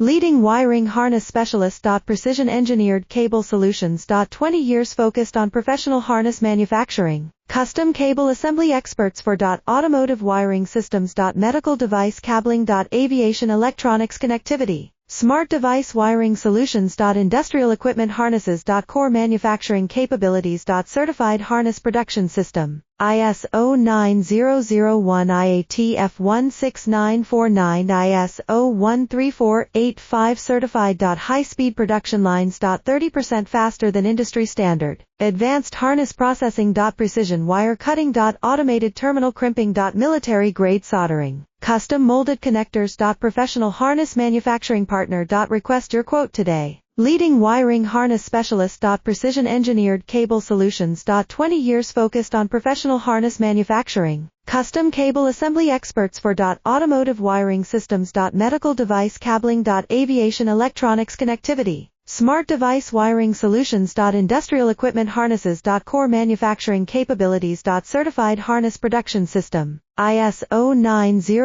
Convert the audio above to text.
Leading wiring harness specialist. Precision engineered cable solutions. 20 years focused on professional harness manufacturing. Custom cable assembly experts for automotive wiring systems. Medical device cabling. Aviation electronics connectivity. Smart device wiring solutions. Industrial equipment harnesses. Core manufacturing capabilities. Certified harness production system. ISO 9001 IATF 16949 ISO 13485 certified. High-speed production lines. 30% faster than industry standard. Advanced harness processing. Precision wire cutting. Automated terminal crimping. Military grade soldering. Custom molded connectors. Professional harness manufacturing partner. Request your quote today. Leading wiring harness specialist. Precision engineered cable solutions. 20 years focused on professional harness manufacturing. Custom cable assembly experts for automotive wiring systems. Medical device cabling. Aviation electronics connectivity. Smart device wiring solutions. Industrial equipment harnesses. Core manufacturing capabilities. Certified harness production system. ISO 90